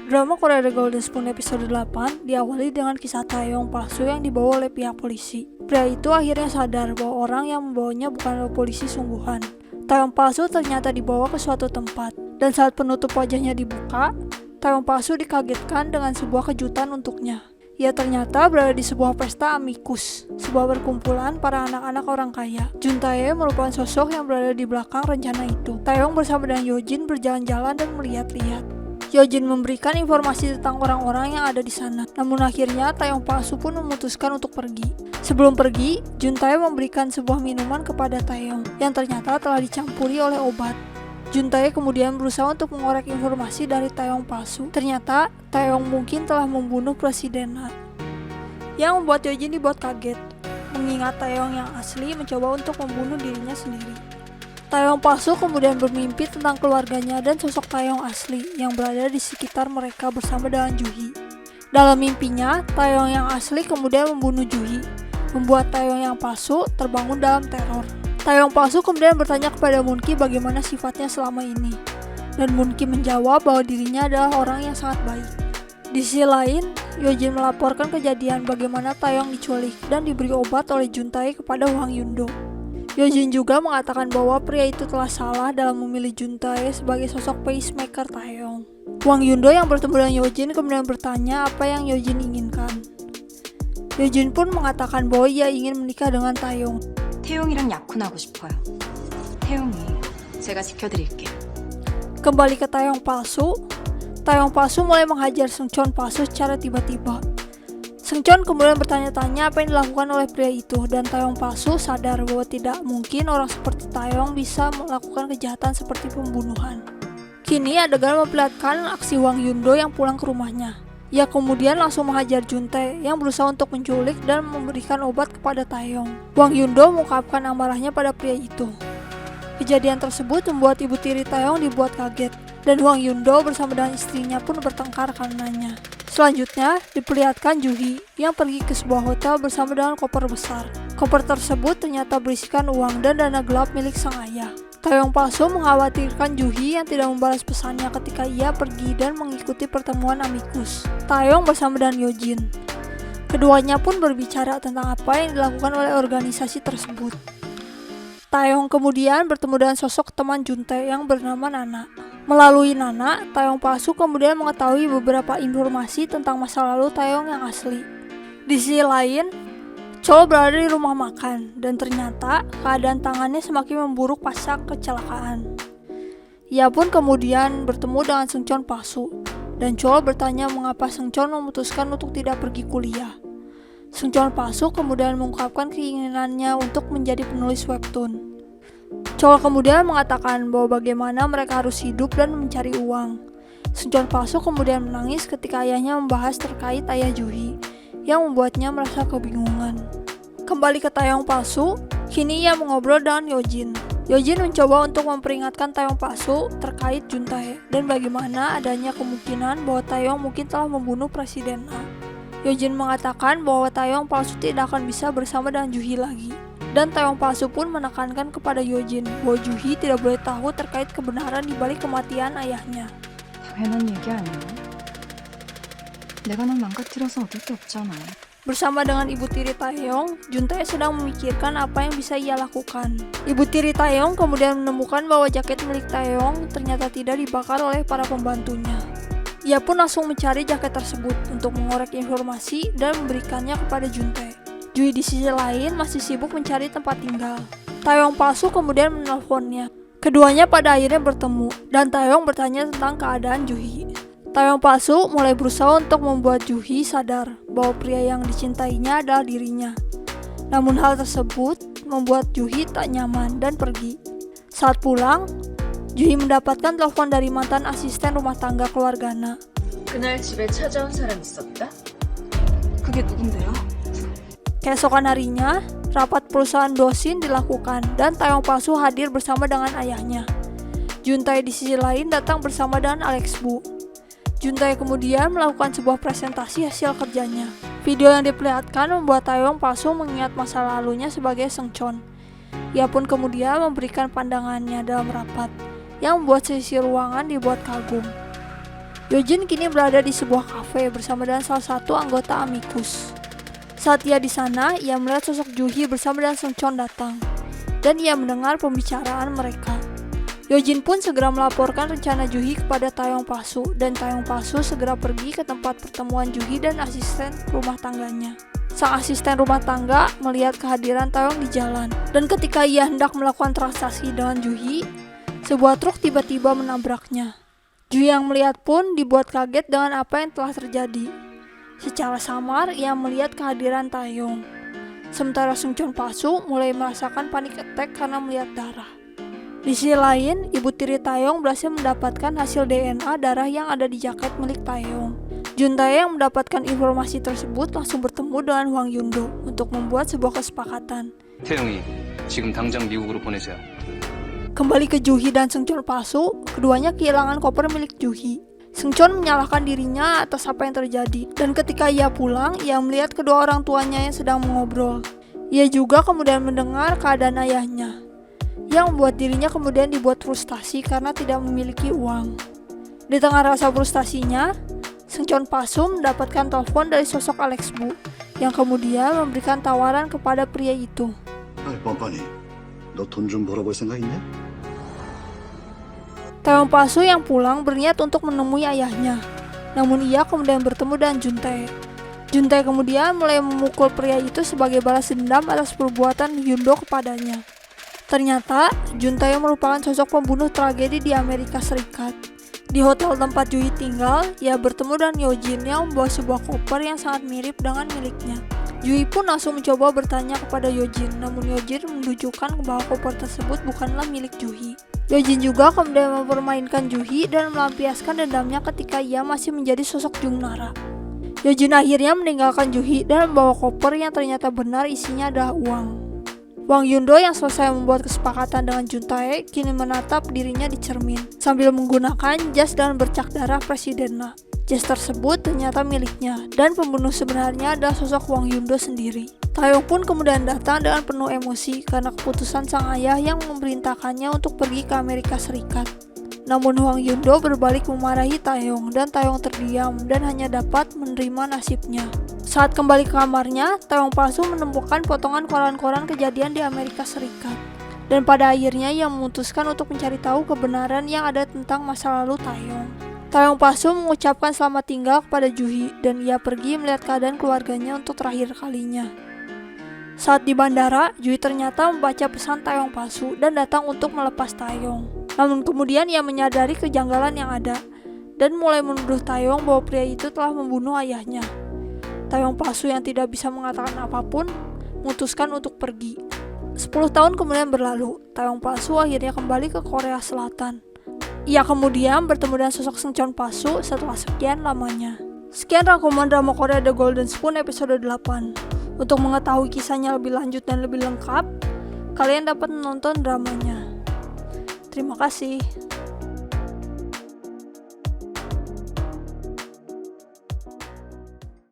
Drama Korea The Golden Spoon episode 8 diawali dengan kisah Taeyong palsu yang dibawa oleh pihak polisi. Pria itu akhirnya sadar bahwa orang yang membawanya bukanlah polisi sungguhan. Taeyong palsu ternyata dibawa ke suatu tempat, dan saat penutup wajahnya dibuka, Taeyong palsu dikagetkan dengan sebuah kejutan untuknya. Ia ternyata berada di sebuah pesta amicus, sebuah perkumpulan para anak-anak orang kaya. Jun Tae merupakan sosok yang berada di belakang rencana itu. Taeyong bersama dengan Yojin berjalan-jalan dan melihat-lihat. Yojin memberikan informasi tentang orang-orang yang ada di sana. Namun akhirnya Taeyong palsu pun memutuskan untuk pergi. Sebelum pergi, Jun Tae memberikan sebuah minuman kepada Taeyong yang ternyata telah dicampuri oleh obat. Jun Tae kemudian berusaha untuk mengorek informasi dari Taeyong palsu. Ternyata Taeyong mungkin telah membunuh Presiden Na, yang membuat Yojin dibuat kaget, mengingat Taeyong yang asli mencoba untuk membunuh dirinya sendiri. Taeyong palsu kemudian bermimpi tentang keluarganya dan sosok Taeyong asli yang berada di sekitar mereka bersama dengan Juhi. Dalam mimpinya, Taeyong yang asli kemudian membunuh Juhi, membuat Taeyong yang palsu terbangun dalam teror. Taeyong palsu kemudian bertanya kepada Moonki bagaimana sifatnya selama ini, dan Moonki menjawab bahwa dirinya adalah orang yang sangat baik. Di sisi lain, Yojin melaporkan kejadian bagaimana Taeyong diculik dan diberi obat oleh Jun Tae kepada Hwang Yundo. Yojin juga mengatakan bahwa pria itu telah salah dalam memilih Jun Tae sebagai sosok pacemaker Taeyong. Hwang Yundo yang bertemu dengan Yojin kemudian bertanya apa yang Yojin inginkan. Yojin pun mengatakan bahwa ia ingin menikah dengan Taeyong. 태용이랑 약혼하고 싶어요. 태용이, 제가 지켜드릴게요. Kembali ke Taeyong palsu mulai menghajar Seungcheon palsu secara tiba-tiba. Seungcheon kemudian bertanya-tanya apa yang dilakukan oleh pria itu, dan Taeyong palsu sadar bahwa tidak mungkin orang seperti Taeyong bisa melakukan kejahatan seperti pembunuhan. Kini adegan memperlihatkan aksi Hwang Yundo yang pulang ke rumahnya. Ia kemudian langsung menghajar Jun Tae yang berusaha untuk menculik dan memberikan obat kepada Taeyong. Hwang Yundo mengungkapkan amarahnya pada pria itu. Kejadian tersebut membuat ibu tiri Taeyong dibuat kaget, dan Hwang Yundo bersama dengan istrinya pun bertengkar karenanya. Selanjutnya, diperlihatkan Juhi yang pergi ke sebuah hotel bersama dengan koper besar. Koper tersebut ternyata berisikan uang dan dana gelap milik sang ayah. Taeyong palsu mengkhawatirkan Juhi yang tidak membalas pesannya ketika ia pergi dan mengikuti pertemuan amicus Taeyong bersama dengan Yojin. Keduanya pun berbicara tentang apa yang dilakukan oleh organisasi tersebut. Taeyong kemudian bertemu dengan sosok teman Jun Tae yang bernama Nana. Melalui Nana, Taeyong palsu kemudian mengetahui beberapa informasi tentang masa lalu Taeyong yang asli. Di sisi lain, Chol berada di rumah makan, dan ternyata keadaan tangannya semakin memburuk pasca kecelakaan. Ia pun kemudian bertemu dengan Seungcheon palsu, dan Chol bertanya mengapa Seungcheon memutuskan untuk tidak pergi kuliah. Seungcheon palsu kemudian mengungkapkan keinginannya untuk menjadi penulis webtoon. Chol kemudian mengatakan bahwa bagaimana mereka harus hidup dan mencari uang. Seungcheon palsu kemudian menangis ketika ayahnya membahas terkait ayah Juhi, yang membuatnya merasa kebingungan. Kembali ke Taeyong palsu, kini ia mengobrol dengan Yojin. Yojin mencoba untuk memperingatkan Taeyong palsu terkait Jun Tae dan bagaimana adanya kemungkinan bahwa Taeyong mungkin telah membunuh Presiden Na. Yojin mengatakan bahwa Taeyong palsu tidak akan bisa bersama dengan Juhi lagi. Dan Taeyong palsu pun menekankan kepada Yojin bahwa Juhi tidak boleh tahu terkait kebenaran di balik kematian ayahnya. 당연한 얘기 아니야? 내가 널 망가뜨려서 어쩔 게 없잖아. Bersama dengan ibu tiri Taeyong, Jun Tae sedang memikirkan apa yang bisa ia lakukan. Ibu tiri Taeyong kemudian menemukan bahwa jaket milik Taeyong ternyata tidak dibakar oleh para pembantunya. Ia pun langsung mencari jaket tersebut untuk mengorek informasi dan memberikannya kepada Jun Tae. Juhi di sisi lain masih sibuk mencari tempat tinggal. Taeyong palsu kemudian menelponnya. Keduanya pada akhirnya bertemu, dan Taeyong bertanya tentang keadaan Juhi. Taeyong palsu mulai berusaha untuk membuat Juhi sadar bahwa pria yang dicintainya adalah dirinya. Namun hal tersebut membuat Juhi tak nyaman dan pergi. Saat pulang, Juhi mendapatkan telepon dari mantan asisten rumah tangga keluarga Na. 그날 집에 찾아온 사람 있었다? 그게 누군데요? Keesokan harinya, rapat perusahaan Dosin dilakukan dan Taeyong palsu hadir bersama dengan ayahnya. Jun Tae di sisi lain datang bersama dengan Alex Bu. Jun Tae kemudian melakukan sebuah presentasi hasil kerjanya. Video yang diperlihatkan membuat Taeyong palsu mengingat masa lalunya sebagai Seungcheon. Ia pun kemudian memberikan pandangannya dalam rapat, yang membuat sisi ruangan dibuat kagum. Yojin kini berada di sebuah kafe bersama dengan salah satu anggota Amicus. Saat ia di sana, ia melihat sosok Juhi bersama dengan Seungcheon datang, dan ia mendengar pembicaraan mereka. Yojin pun segera melaporkan rencana Juhi kepada Taeyong Pasu, dan Taeyong Pasu segera pergi ke tempat pertemuan Juhi dan asisten rumah tangganya. Sang asisten rumah tangga melihat kehadiran Taeyong di jalan, dan ketika ia hendak melakukan transaksi dengan Juhi, sebuah truk tiba-tiba menabraknya. Juhi yang melihat pun dibuat kaget dengan apa yang telah terjadi. Secara samar, ia melihat kehadiran Taeyong. Sementara Seungcheon Pasu mulai merasakan panik attack karena melihat darah. Di sisi lain, ibu tiri Taeyong berhasil mendapatkan hasil DNA darah yang ada di jaket milik Taeyong. Juntae yang mendapatkan informasi tersebut langsung bertemu dengan Hwang Yundo untuk membuat sebuah kesepakatan. 태영이 지금 당장 미국으로 보내자. Kembali ke Juhi dan Seungcheon Pasu, keduanya kehilangan koper milik Juhi. Seungcheon menyalahkan dirinya atas apa yang terjadi, dan ketika ia pulang, ia melihat kedua orang tuanya yang sedang mengobrol. Ia juga kemudian mendengar keadaan ayahnya, yang membuat dirinya kemudian dibuat frustasi karena tidak memiliki uang. Di tengah rasa frustasinya, Seungcheon Pasu mendapatkan telepon dari sosok Alex Bu, yang kemudian memberikan tawaran kepada pria itu. 아이 뻔뻔히 너 돈 좀 벌어볼 생각 있냐? Taeyong Pasu yang pulang berniat untuk menemui ayahnya, namun ia kemudian bertemu dengan Juntae. Juntae kemudian mulai memukul pria itu sebagai balas dendam atas perbuatan Yundo kepadanya. Ternyata, Juntae merupakan sosok pembunuh tragedi di Amerika Serikat. Di hotel tempat Juhi tinggal, ia bertemu dengan Yojin yang membawa sebuah koper yang sangat mirip dengan miliknya. Juhi pun langsung mencoba bertanya kepada Yojin, namun Yojin menunjukkan bahwa koper tersebut bukanlah milik Juhi. Yojin juga kemudian mempermainkan Juhi dan melampiaskan dendamnya ketika ia masih menjadi sosok Jungnara. Yojin akhirnya meninggalkan Juhi dan membawa koper yang ternyata benar isinya adalah uang. Hwang Yundo yang selesai membuat kesepakatan dengan Juntae kini menatap dirinya di cermin sambil menggunakan jas dan bercak darah Presiden Na. Jas tersebut ternyata miliknya dan pembunuh sebenarnya adalah sosok Hwang Yundo sendiri. Taeyong pun kemudian datang dengan penuh emosi karena keputusan sang ayah yang memerintahkannya untuk pergi ke Amerika Serikat. Namun Hwang Yundo berbalik memarahi Taeyong dan Taeyong terdiam dan hanya dapat menerima nasibnya. Saat kembali ke kamarnya, Taeyong Pasu menemukan potongan koran-koran kejadian di Amerika Serikat. Dan pada akhirnya ia memutuskan untuk mencari tahu kebenaran yang ada tentang masa lalu Taeyong. Taeyong Pasu mengucapkan selamat tinggal kepada Juhi dan ia pergi melihat keadaan keluarganya untuk terakhir kalinya. Saat di bandara, Juhi ternyata membaca pesan Taeyong Pasu dan datang untuk melepas Taeyong. Namun kemudian ia menyadari kejanggalan yang ada dan mulai menuduh Taeyong bahwa pria itu telah membunuh ayahnya. Taeyong Pasu yang tidak bisa mengatakan apapun memutuskan untuk pergi. 10 tahun kemudian berlalu, Taeyong Pasu akhirnya kembali ke Korea Selatan. Ia kemudian bertemu dengan sosok Seungcheon Pasu setelah sekian lamanya. Sekian rangkuman drama Korea The Golden Spoon episode 8. Untuk mengetahui kisahnya lebih lanjut dan lebih lengkap, kalian dapat menonton dramanya. Terima kasih.